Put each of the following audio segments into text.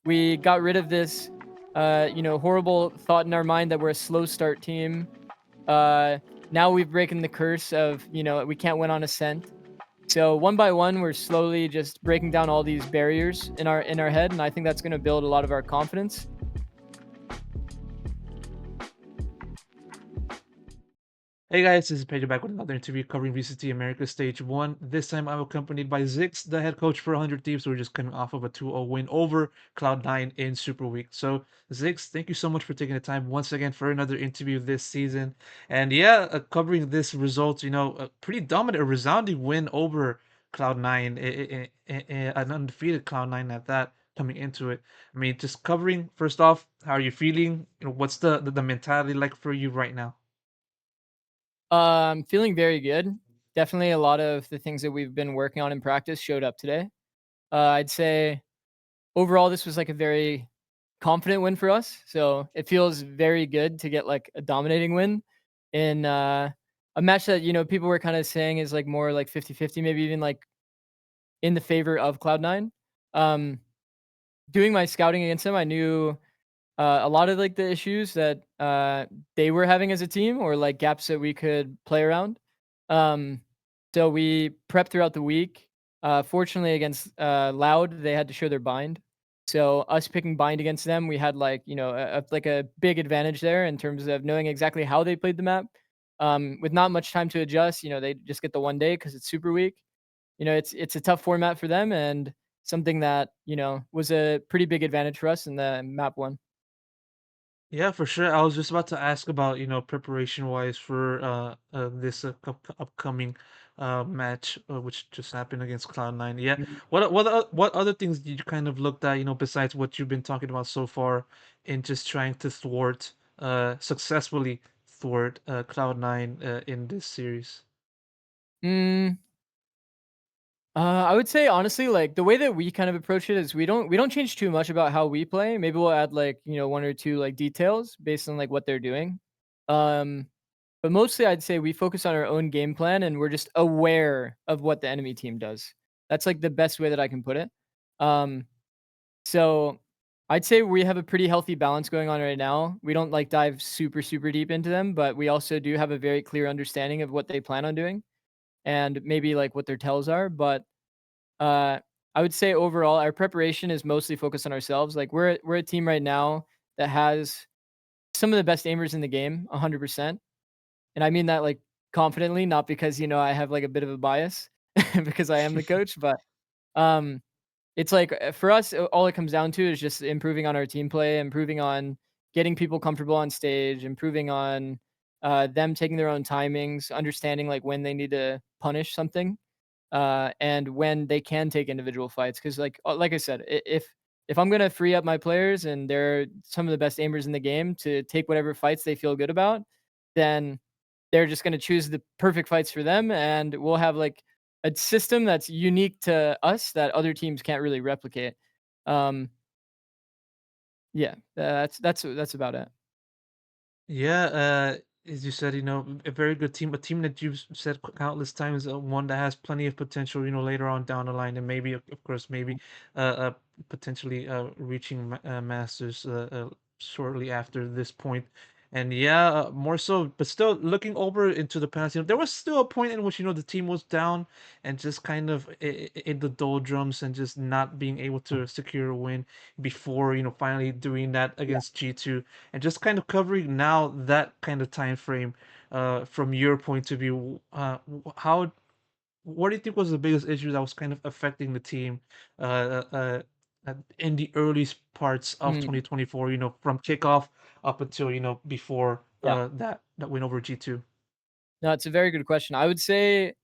We got rid of this, horrible thought in our mind that we're a slow start team. Uh, Now we've broken the curse of, we can't win on ascent. So one by one, we're slowly just breaking down all these barriers in our head, and I think that's going to build a lot of our confidence. Hey guys, this is Pedro back with another interview covering VCT America Stage 1. This time I'm accompanied by Zikz, the head coach for 100 Thieves. We're just coming off of a 2-0 win over Cloud9 in Super Week. So, Zikz, thank you so much for taking the time once again for another interview this season. And yeah, covering this result, a pretty dominant, a resounding win over Cloud9, an undefeated Cloud9 at that coming into it. I mean, just covering, first off, how are you feeling? What's the mentality like for you right now? Feeling very good. Definitely a lot of the things that we've been working on in practice showed up today. I'd say overall, this was like a very confident win for us. So it feels very good to get like a dominating win in a match that, people were kind of saying is like more like 50-50, maybe even like in the favor of Cloud9. Um, Doing my scouting against them, I knew a lot of like the issues that they were having as a team or like gaps that we could play around. Um, so we prepped throughout the week. Fortunately, against Loud, they had to show their bind. So us picking bind against them, we had like like a big advantage there in terms of knowing exactly how they played the map. With not much time to adjust, they just get the 1 day because it's super weak. It's a tough format for them and something that was a pretty big advantage for us in the map one. Yeah, for sure. I was just about to ask about, preparation wise for this upcoming match which just happened against Cloud9. Yeah. What other things did you kind of looked at, besides what you've been talking about so far in just trying to thwart successfully thwart Cloud9 in this series? Mm, I would say honestly, like the way that we kind of approach it is we don't change too much about how we play. Maybe we'll add like one or two like details based on like what they're doing. Um, but mostly I'd say we focus on our own game plan and we're just aware of what the enemy team does. That's like the best way that I can put it. Um, so I'd say we have a pretty healthy balance going on right now. We don't like dive super deep into them, but we also do have a very clear understanding of what they plan on doing and maybe like what their tells are. But uh, I would say overall, our preparation is mostly focused on ourselves. Like we're a team right now that has some of the best aimers in the game, 100%, and I mean that like confidently, not because I have like a bit of a bias because I am the coach, but um, it's like for us, all it comes down to is just improving on our team play, improving on getting people comfortable on stage, improving on them taking their own timings, understanding like when they need to punish something and when they can take individual fights. Because like I said, if I'm gonna free up my players and they're some of the best aimers in the game to take whatever fights they feel good about, then they're just gonna choose the perfect fights for them, and we'll have like a system that's unique to us that other teams can't really replicate. Um, yeah, that's about it. Yeah, as you said, a very good team, a team that you've said countless times, one that has plenty of potential, later on down the line, and maybe, of course, maybe, uh, potentially, reaching masters, shortly after this point. And yeah, more so, but still looking over into the past, there was still a point in which, the team was down and just kind of in the doldrums and just not being able to secure a win before, finally doing that Yeah. against G2 and just kind of covering now that kind of time frame from your point of view. How what do you think was the biggest issue that was kind of affecting the team in the early parts of Mm, 2024, from kickoff up until, before yeah. that win over G2? No, it's a very good question. I would say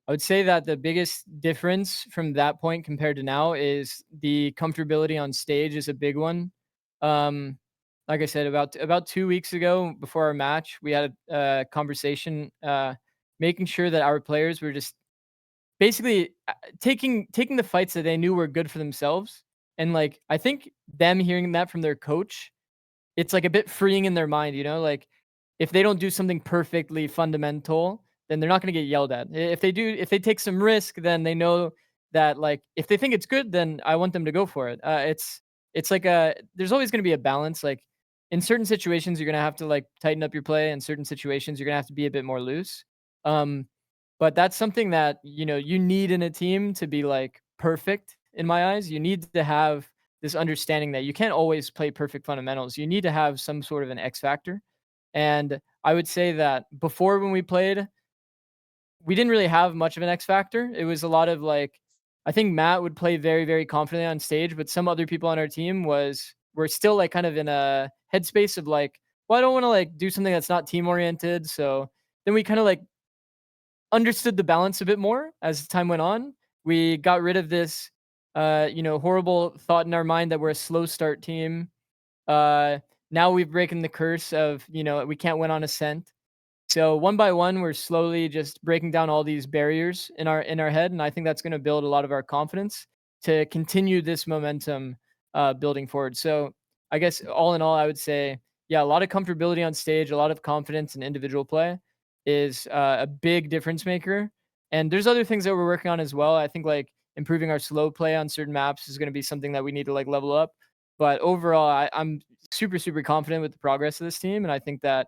that the biggest difference from that point compared to now is the comfortability on stage is a big one. Um, like I said, about 2 weeks ago before our match, we had a conversation, making sure that our players were just basically taking the fights that they knew were good for themselves. And like I think them hearing that from their coach, it's, like, a bit freeing in their mind, like, if they don't do something perfectly fundamental, then they're not gonna get yelled at. If they take some risk, then they know that, like, if they think it's good, then I want them to go for it. it's like there's always gonna be a balance, like, in certain situations, you're gonna have to, like, tighten up your play, in certain situations, you're gonna have to be a bit more loose, um, but that's something that, you need in a team to be, like, perfect in my eyes. You need to have this understanding that you can't always play perfect fundamentals. You need to have some sort of an X factor, and I would say that before when we played, we didn't really have much of an X factor. It was a lot of like I think Matt would play very, very confidently on stage, but some other people on our team were still like kind of in a headspace of like, well, I don't want to like do something that's not team oriented. So then we kind of like understood the balance a bit more as time went on. We got rid of this horrible thought in our mind that we're a slow start team. Uh Now we've broken the curse of, we can't win on ascent. So one by one, we're slowly just breaking down all these barriers in our head, and I think that's going to build a lot of our confidence to continue this momentum building forward. So I guess all in all, I would say, yeah, a lot of comfortability on stage, a lot of confidence in individual play is a big difference maker. And there's other things that we're working on as well. I think like improving our slow play on certain maps is going to be something that we need to like level up. But overall, I'm super super confident with the progress of this team, and I think that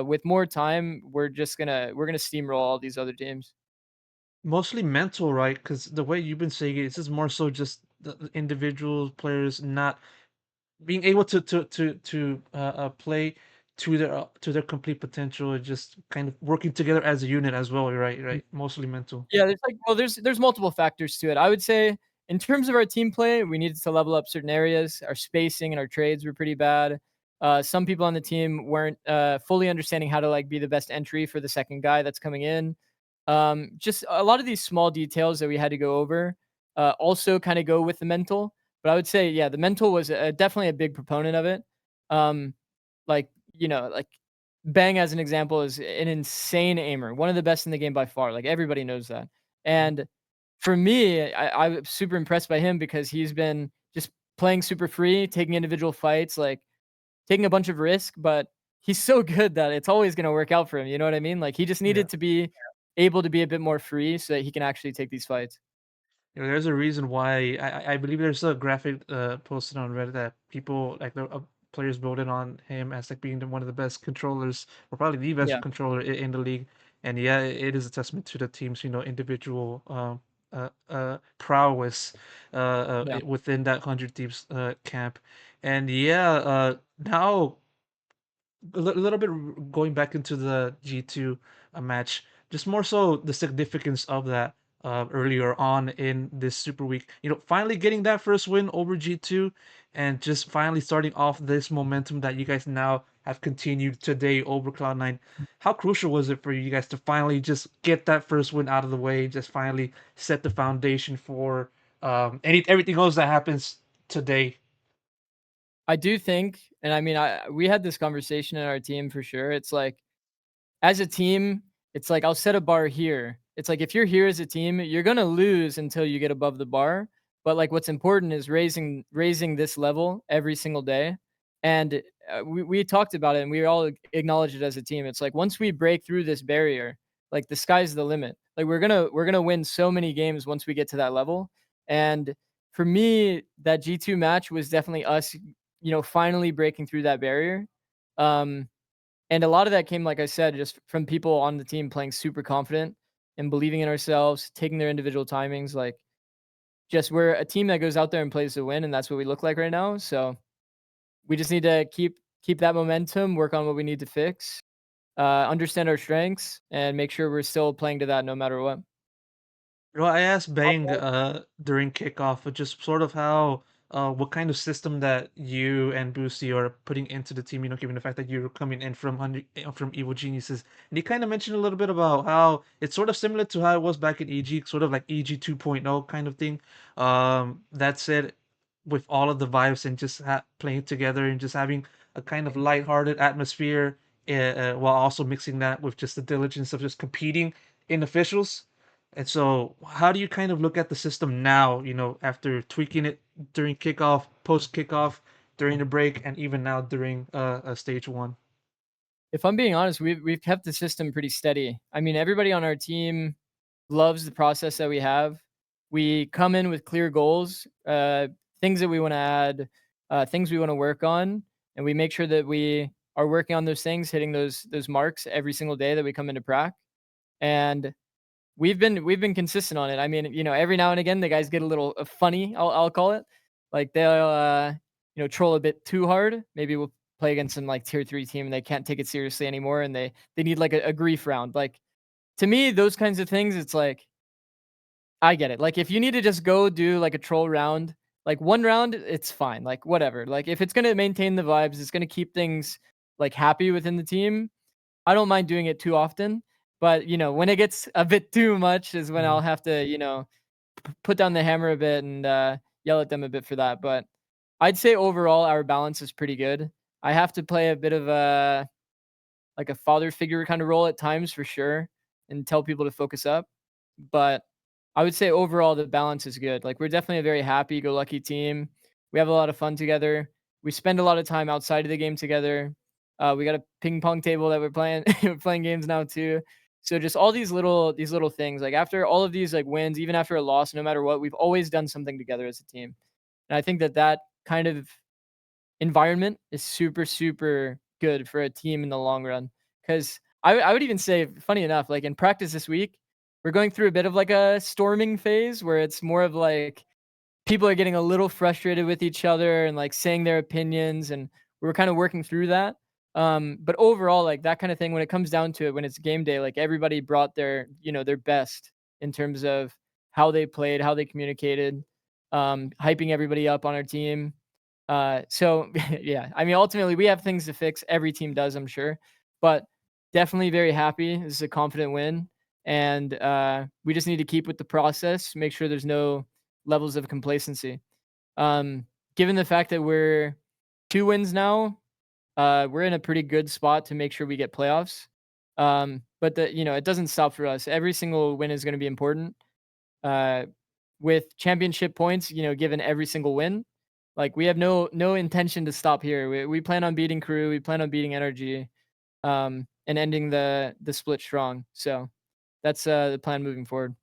with more time, we're gonna steamroll all these other teams. Mostly mental, right? Because the way you've been saying it, this is more so just the individual players not being able to play to their complete potential, and just kind of working together as a unit as well. Right, right. Mostly mental. Yeah, there's multiple factors to it. I would say in terms of our team play, we needed to level up certain areas. Our spacing and our trades were pretty bad. Some people on the team weren't fully understanding how to like be the best entry for the second guy that's coming in. Just a lot of these small details that we had to go over. Also, kind of go with the mental. But I would say, yeah, the mental was definitely a big proponent of it. Um, like Bang, as an example, is an insane aimer, one of the best in the game by far, like, everybody knows that, Mhm. and for me, I'm super impressed by him because he's been just playing super free, taking individual fights, like, taking a bunch of risk, but he's so good that it's always gonna work out for him, you know what I mean? Like, he just Yeah. needed to be able to be a bit more free so that he can actually take these fights. There's a reason why I believe there's a graphic posted on Reddit that people like the players voted on him as like being one of the best controllers, or probably the best Yeah, controller in the league. And yeah, it is a testament to the team's individual prowess yeah. within that 100 Thieves camp. And yeah, now little bit going back into the G2 match, just more so the significance of that earlier on in this Super Week. Finally getting that first win over G2, and just finally starting off this momentum that you guys now have continued today over Cloud9. How crucial was it for you guys to finally just get that first win out of the way, just finally set the foundation for everything else that happens today? I do think and I mean, we had this conversation in our team for sure, it's like as a team, it's like I'll set a bar here. It's like if you're here as a team, you're gonna lose until you get above the bar. But like what's important is raising this level every single day. And we talked about it and we all acknowledged it as a team. It's like once we break through this barrier, like the sky's the limit. Like we're gonna win so many games once we get to that level. And for me, that G2 match was definitely us, finally breaking through that barrier. Um, and a lot of that came, like I said, just from people on the team playing super confident and believing in ourselves, taking their individual timings. Like, just we're a team that goes out there and plays to win, and that's what we look like right now. So we just need to keep that momentum, work on what we need to fix, understand our strengths, and make sure we're still playing to that no matter what. Well, I asked Bang during kickoff, just sort of how what kind of system that you and Boosty are putting into the team. Given the fact that you're coming in from Evil Geniuses, and he kind of mentioned a little bit about how it's sort of similar to how it was back in EG, sort of like EG 2.0 kind of thing. That said, with all of the vibes and just playing together and just having a kind of lighthearted atmosphere, while also mixing that with just the diligence of just competing in officials. And so, how do you kind of look at the system now, after tweaking it during kickoff, post kickoff, during the break, and even now during stage one? If I'm being honest, we've kept the system pretty steady. I mean, everybody on our team loves the process that we have. We come in with clear goals, things that we want to add, things we want to work on, and we make sure that we are working on those things, hitting those marks every single day that we come into prac. And we've been consistent on it. I mean, every now and again the guys get a little funny, I'll call it. Like they'll troll a bit too hard. Maybe we'll play against some like tier 3 team and they can't take it seriously anymore and they need like a grief round. Like to me, those kinds of things, it's like I get it. Like if you need to just go do like a troll round, like one round, it's fine. Like whatever. Like if it's gonna maintain the vibes, it's gonna keep things like happy within the team. I don't mind doing it too often, but when it gets a bit too much is when I'll Mhm. have to, put down the hammer a bit and yell at them a bit for that. But I'd say overall our balance is pretty good. I have to play a bit of a like a father figure kind of role at times for sure and tell people to focus up. But I would say overall the balance is good. Like we're definitely a very happy go lucky team. We have a lot of fun together. We spend a lot of time outside of the game together. We got a ping pong table that we're playing we're playing games now too. So just all these little things. Like after all of these like wins, even after a loss, no matter what, we've always done something together as a team. And I think that that kind of environment is super, super good for a team in the long run. Because I would even say, funny enough, like in practice this week, we're going through a bit of like a storming phase where it's more of like people are getting a little frustrated with each other and like saying their opinions, and we were kind of working through that. But overall, like that kind of thing, when it comes down to it, when it's game day, like everybody brought their best in terms of how they played, how they communicated, hyping everybody up on our team. So yeah, I mean, ultimately we have things to fix. Every team does, I'm sure, but definitely very happy. This is a confident win, and we just need to keep with the process. Make sure there's no levels of complacency. Um, Given the fact that we're 2 wins now, we're in a pretty good spot to make sure we get playoffs. But it doesn't stop for us. Every single win is going to be important. Uh, with championship points, given every single win, like we have no intention to stop here. We plan on beating Crew. We plan on beating Energy, and ending the split strong. So that's the plan moving forward.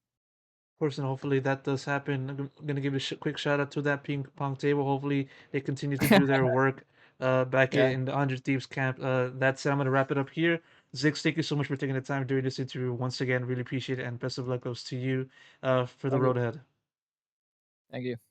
Of course, and hopefully that does happen. I'm gonna give a quick shout out to that ping pong table. Hopefully they continue to do their work back Yeah, in the 100 Thieves camp. That said, I'm gonna wrap it up here. Zix, thank you so much for taking the time during this interview once again. Really appreciate it, and best of luck goes to you for the all good. road ahead. Thank you.